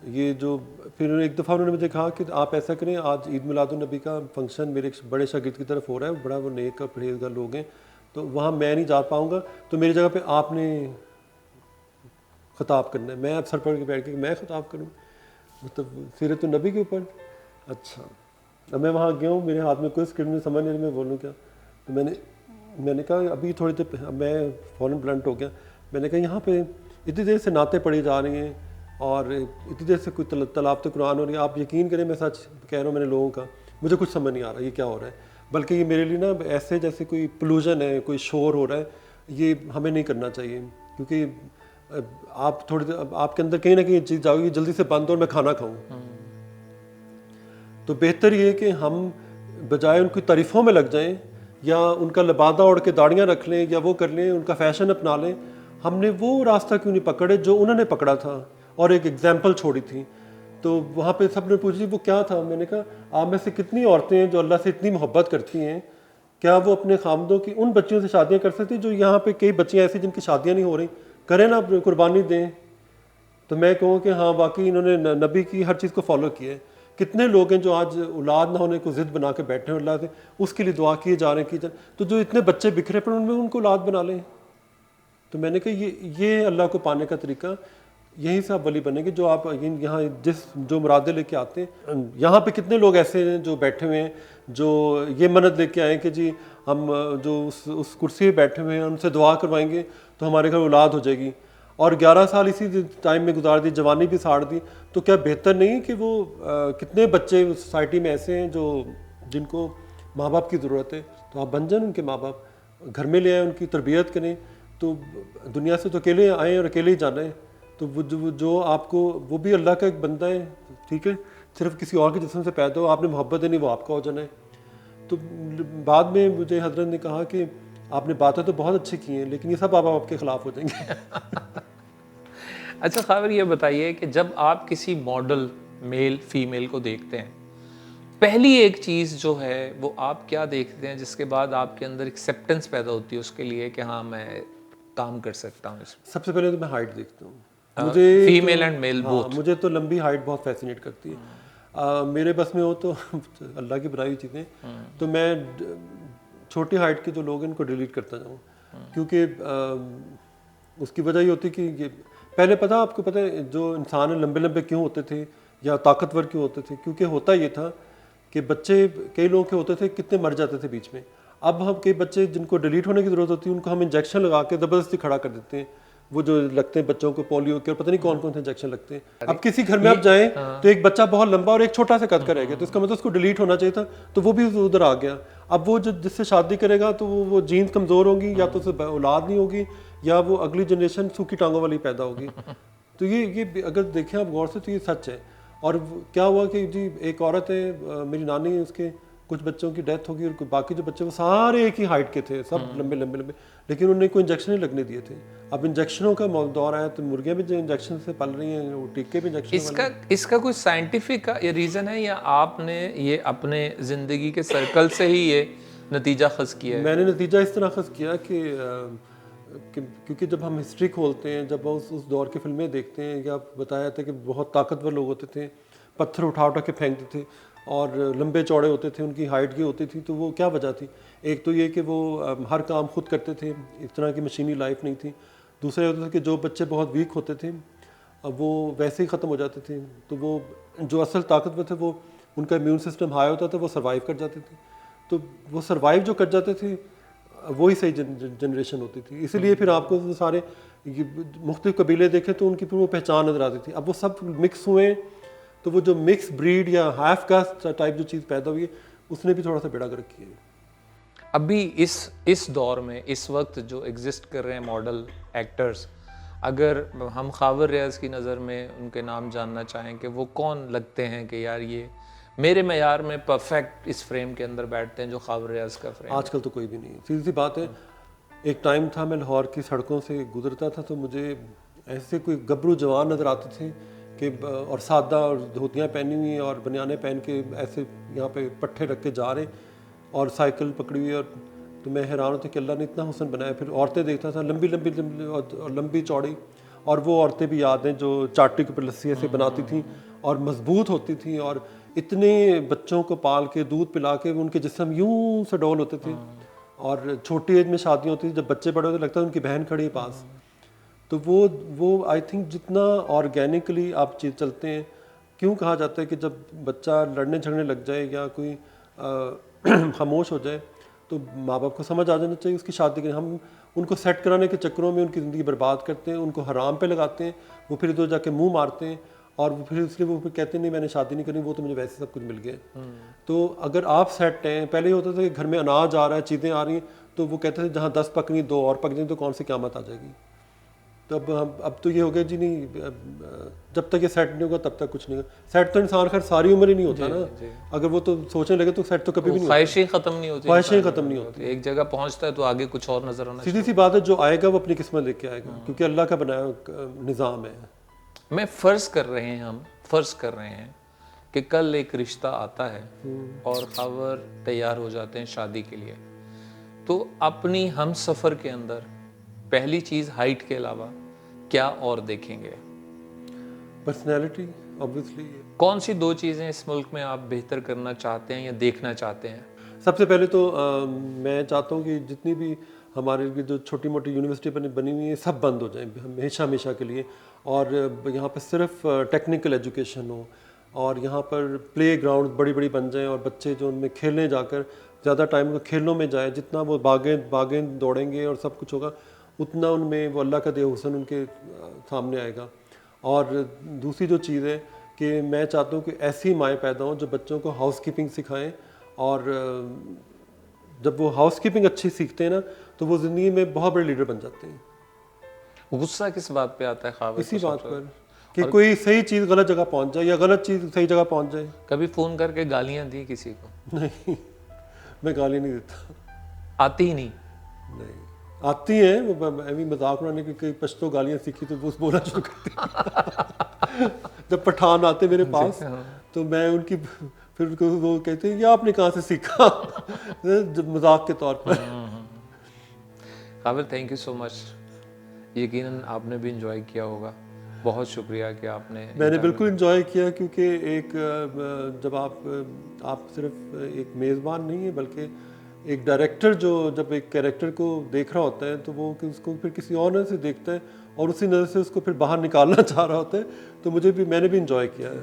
یہ جو پھر ایک دفعہ انہوں نے مجھے کہا کہ آپ ایسا کریں, آج عید میلاد النبی کا فنکشن میرے ایک بڑے شاگرد کی طرف ہو رہا ہے, بڑا وہ نیک اور پرہیزگار لوگ ہیں, تو وہاں میں نہیں جا پاؤں گا, تو میری جگہ پہ آپ نے خطاب کرنا ہے. میں اب سر پڑھ کے بیٹھ کے میں خطاب کروں, مطلب سیرت النبی کے اوپر. اچھا, اب میں وہاں گیا ہوں, میرے ہاتھ میں کوئی اسکرپٹ نہیں, سمجھ نہیں میں بولوں کیا. تو میں نے کہا ابھی تھوڑی دیر, میں فوراً بلنٹ ہو گیا. میں نے کہا یہاں پہ اتنی دیر سے نعتیں پڑھی جا رہی ہیں اور اتنی دیر سے کوئی تلاوت قرآن ہو رہی ہے, آپ یقین کریں میں سچ کہہ رہا ہوں, میں نے لوگوں کا مجھے کچھ سمجھ نہیں آ رہا یہ کیا ہو رہا ہے. بلکہ یہ میرے لیے نا ایسے جیسے کوئی پولوشن ہے, کوئی شور ہو رہا ہے, یہ ہمیں نہیں کرنا چاہیے. کیونکہ آپ تھوڑی دیر آپ کے اندر کہیں نہ کہیں یہ چیز جاؤ گی جلدی سے بند ہو اور میں کھانا کھاؤں. تو بہتر یہ کہ ہم بجائے ان کی تعریفوں میں لگ جائیں یا ان کا لبادہ اوڑھ کے داڑیاں رکھ لیں یا وہ کر لیں, ان کا فیشن اپنا لیں, ہم نے وہ راستہ کیوں نہیں پکڑے جو انہوں نے پکڑا تھا اور ایک ایگزامپل چھوڑی تھی. تو وہاں پہ سب نے پوچھی وہ کیا تھا. میں نے کہا آپ میں سے کتنی عورتیں ہیں جو اللہ سے اتنی محبت کرتی ہیں, کیا وہ اپنے خامدوں کی ان بچیوں سے شادیاں کر سکتی جو یہاں پہ کئی بچیاں ایسی جن کی شادیاں نہیں ہو رہی, کریں نا قربانی دیں. تو میں کہوں کہ ہاں واقعی انہوں نے نبی کی ہر چیز کو فالو کیا ہے. کتنے لوگ ہیں جو آج اولاد نہ ہونے کو ضد بنا کے بیٹھے ہیں اللہ سے, اس کے لیے دعا کیے جا رہے ہیں. تو جو اتنے بچے بکھرے پڑے ان میں ان کو اولاد بنا لیں. تو میں نے کہا یہ اللہ کو پانے کا طریقہ, یہیں سے آپ ولی بنیں گے جو آپ یہاں جو مرادیں لے کے آتے ہیں. یہاں پہ کتنے لوگ ایسے ہیں جو بیٹھے ہوئے ہیں جو یہ منت لے کے آئے کہ جی ہم جو اس کرسی پہ بیٹھے ہوئے ہیں ان سے دعا کروائیں گے تو ہمارے گھر اولاد ہو جائے گی, اور 11 سال اسی ٹائم میں گزار دی, جوانی بھی ساڑ دی. تو کیا بہتر نہیں کہ وہ کتنے بچے سوسائٹی میں ایسے ہیں جن کو ماں باپ کی ضرورت ہے, تو آپ بن جائیں ان کے ماں باپ, گھر میں لے آئیں, ان کی تربیت کریں. تو دنیا سے تو اکیلے آئیں اور اکیلے ہی جانا ہے. تو جو آپ کو وہ بھی اللہ کا ایک بندہ ہے, ٹھیک ہے, صرف کسی اور کے جسم سے پیدا ہو, آپ نے محبت دینی, وہ آپ کا ہو جانا ہے. تو بعد میں مجھے حضرت نے کہا کہ آپ نے باتیں تو بہت اچھی کی ہیں لیکن یہ سب آپ کے خلاف ہو جائیں گے. اچھا خاور, یہ بتائیے کہ جب آپ کسی ماڈل میل فیمیل کو دیکھتے ہیں, پہلی ایک چیز جو ہے وہ آپ کیا دیکھتے ہیں جس کے بعد آپ کے اندر ایکسیپٹنس پیدا ہوتی ہے اس کے لیے کہ ہاں میں کام کر سکتا ہوں اس میں؟ سب سے پہلے تو میں ہائٹ دیکھتا ہوں. مجھے فیمیل اینڈ میل بوتھ. مجھے تو لمبی ہائٹ بہت فیسینیٹ کرتی ہے. میرے بس میں ہو تو اللہ کی برائی چیزیں, تو میں چھوٹی ہائٹ کے جو لوگ ہیں ان کو ڈیلیٹ کرتا جاؤں. کیونکہ اس کی وجہ یہ ہوتی کہ یہ پہلے آپ کو پتہ ہے جو انسان لمبے لمبے کیوں ہوتے تھے یا طاقتور کیوں ہوتے تھے, کیونکہ ہوتا یہ تھا کہ بچے کئی لوگوں کے ہوتے تھے کتنے مر جاتے تھے بیچ میں. اب ہم کئی بچے جن کو ڈیلیٹ ہونے کی ضرورت ہوتی ہے ان کو ہم انجیکشن لگا کے زبردستی کھڑا کر دیتے ہیں، وہ جو لگتے ہیں بچوں کو پولیو کے اور پتہ نہیں کون کون سے انجیکشن لگتے ہیں. اب کسی گھر میں آپ جائیں تو ایک بچہ بہت لمبا اور ایک چھوٹا سا قد کا رہ گیا، تو اس کا مطلب اس کو ڈیلیٹ ہونا چاہیے تھا، تو وہ بھی ادھر آ گیا. اب وہ جس سے شادی کرے گا تو وہ جینز کمزور ہوں گی، یا تو اسے اولاد نہیں ہوگی، یا وہ اگلی جنریشن سوکھی ٹانگوں والی پیدا ہوگی. تو یہ اگر دیکھیں آپ غور سے تو یہ سچ ہے. اور کیا ہوا کہ جی ایک عورت ہے، میری نانی، اس کے کچھ بچوں کی ڈیتھ ہوگی، اور باقی جو بچے وہ سارے ایک ہی ہائٹ کے تھے، سب لمبے لمبے لمبے، لیکن انہوں نے کوئی انجیکشن نہیں لگنے دیے تھے. اب انجیکشنوں کا دور آیا تو مرغیاں بھی انجیکشن سے پل رہی ہیں، وہ ٹیکے بھی انجیکشن. اس کا کوئی سائنٹیفک ریزن ہے، یا آپ نے یہ اپنے زندگی کے سرکل سے ہی یہ نتیجہ خاص کیا ہے؟ میں نے نتیجہ اس طرح خاص کیا کہ کیونکہ جب ہم ہسٹری کھولتے ہیں، جب اس دور کی فلمیں دیکھتے ہیں، یا بتایا تھا کہ بہت طاقتور لوگ ہوتے تھے، پتھر اٹھا اٹھا کے پھینکتے تھے، اور لمبے چوڑے ہوتے تھے، ان کی ہائٹ کی ہوتی تھی. تو وہ کیا وجہ تھی؟ ایک تو یہ کہ وہ ہر کام خود کرتے تھے، اس طرح کی مشینی لائف نہیں تھی. دوسرا یہ ہوتا تھا کہ جو بچے بہت ویک ہوتے تھے اب وہ ویسے ہی ختم ہو جاتے تھے، تو وہ جو اصل طاقتور تھے وہ ان کا امیون سسٹم ہائی ہوتا تھا، وہ سروائیو کر جاتے تھے. تو وہ سروائیو جو کر جاتے تھے وہی صحیح جنریشن ہوتی تھی. اسی لیے پھر آپ کو وہ سارے مختلف قبیلے دیکھیں تو ان کی پھر وہ پہچان نظر آتی تھی. اب وہ سب مکس ہوئے، تو وہ جو مکس بریڈ یا ہاف کاسٹ ٹائپ جو چیز پیدا ہوئی ہے اس نے بھی تھوڑا سا بیڑا گرک کیا ہے. ابھی اس دور میں اس وقت جو ایگزسٹ کر رہے ہیں ماڈل ایکٹرز، اگر ہم خاور ریاض کی نظر میں ان کے نام جاننا چاہیں کہ وہ کون لگتے ہیں کہ یار یہ میرے معیار میں پرفیکٹ اس فریم کے اندر بیٹھتے ہیں جو خاور ریاض کا فریم؟ آج کل تو کوئی بھی نہیں ہے، سیدھی سی بات ہے. ایک ٹائم تھا میں لاہور کی سڑکوں سے گزرتا تھا تو مجھے ایسے کوئی گبرو جوان نظر آتے تھے کہ اور سادہ اور دھوتیاں پہنی ہوئی اور بنیانیں پہن کے ایسے یہاں پہ پٹھے رکھ کے جا رہے اور سائیکل پکڑی ہوئی. اور تو میں حیران ہوتا کہ اللہ نے اتنا حسن بنایا. پھر عورتیں دیکھتا تھا لمبی لمبی اور لمبی چوڑی، اور وہ عورتیں بھی یاد ہیں جو چاٹی کے اوپر لسی سے بناتی تھیں اور مضبوط ہوتی تھیں، اور اتنے بچوں کو پال کے دودھ پلا کے ان کے جسم یوں سے ڈول ہوتے تھے. اور چھوٹی ایج میں شادیاں ہوتی تھیں، جب بچے بڑے ہوتے لگتا ہے ان کی بہن کھڑی ہے پاس. تو وہ آئی تھنک جتنا آرگینکلی آپ چیز چلتے ہیں. کیوں کہا جاتا ہے کہ جب بچہ لڑنے جھگڑنے لگ جائے یا کوئی خاموش ہو جائے تو ماں باپ کو سمجھ آ جانا چاہیے اس کی شادی کے. ہم ان کو سیٹ کرانے کے چکروں میں ان کی زندگی برباد کرتے ہیں، ان کو حرام پہ لگاتے ہیں، وہ پھر ادھر جا کے منہ مارتے ہیں، اور پھر اس لیے وہ پھر کہتے ہیں نہیں میں نے شادی نہیں کرنی، وہ تو مجھے ویسے سب کچھ مل گیا. تو اگر آپ سیٹ ہیں، پہلے یہ ہوتا تھا کہ گھر میں اناج آ رہا ہے، چیزیں آ رہی ہیں، تو وہ کہتے تھے جہاں 10 پکنی 2 اور پک جائیں تو کون سی قیامت آ جائے گی. تو اب تو یہ ہو گیا جی نہیں، جب تک یہ سیٹ نہیں ہوگا تب تک کچھ نہیں ہوگا. سیٹ تو انسان خیر ساری عمر ہی نہیں ہوتا نا، اگر وہ تو سوچنے لگے تو سیٹ تو کبھی بھی نہیں ہوتا. خواہشیں ختم نہیں ہوتی، خواہشیں ختم نہیں ہوتی. ایک جگہ پہنچتا ہے تو آگے کچھ اور نظر آنا. سیدھی سی بات ہے، جو آئے گا وہ اپنی قسمت لے کے آئے گا، کیونکہ اللہ کا بنایا نظام ہے. میں فرض کر رہے ہیں کہ کل ایک رشتہ آتا ہے اور خاور تیار ہو جاتے ہیں شادی کے لیے، تو اپنی ہم سفر کے اندر پہلی چیز ہائٹ کے علاوہ کیا اور دیکھیں گے؟ Personality obviously. کون سی 2 چیزیں اس ملک میں آپ بہتر کرنا چاہتے ہیں یا دیکھنا چاہتے ہیں؟ سب سے پہلے تو میں چاہتا ہوں کہ جتنی بھی ہمارے جو چھوٹی موٹی یونیورسٹی بنی ہوئی ہیں سب بند ہو جائیں ہمیشہ کے لیے، اور یہاں پہ صرف ٹیکنیکل ایجوکیشن ہو، اور یہاں پر پلے گراؤنڈ بڑی بن جائیں، اور بچے جو ان میں کھیلنے جا کر زیادہ ٹائم کو کھیلوں میں جائے، جتنا وہ باغیں دوڑیں گے اور سب کچھ ہوگا اتنا ان میں وہ اللہ کا دیا حسن ان کے سامنے آئے گا. اور دوسری جو چیز ہے کہ میں چاہتا ہوں کہ ایسی مائیں پیدا ہوں جو بچوں کو ہاؤس کیپنگ سکھائیں، اور جب وہ ہاؤس کیپنگ اچھی سیکھتے ہیں نا تو وہ زندگی میں بہت بڑے لیڈر بن جاتے ہیں. غصہ کس بات پہ آتا ہے خاور؟ اسی بات پر کہ کوئی صحیح چیز غلط جگہ پہنچ جائے یا غلط چیز صحیح جگہ پہنچ جائے. کبھی فون کر کے گالیاں دی کسی کو؟ نہیں، میں گالی نہیں دیتا. آتی ہی نہیں؟ نہیں آتی ہیں، وہ مذاق اڑانے کی کئی پشتو گالیاں سیکھی تو وہ بولنا شروع کرتی. جب پٹھان آتے میرے پاس تو میں ان کی پھر وہ کہتے ہیں یہ آپ نے کہاں سے سیکھا، مذاق کے طور پر. خاور تھینک یو سو مچ. یقیناً آپ نے بھی انجوائے کیا ہوگا. بہت شکریہ کہ آپ نے. میں نے بالکل انجوائے کیا، کیونکہ ایک جب آپ صرف ایک میزبان نہیں ہیں بلکہ ایک ڈائریکٹر جو جب ایک کیریکٹر کو دیکھ رہا ہوتا ہے تو وہ اس کو پھر کسی اور نظر سے دیکھتا ہے اور اسی نظر سے اس کو پھر باہر نکالنا چاہ رہا ہوتا ہے. تو میں نے بھی انجوائے کیا ہے.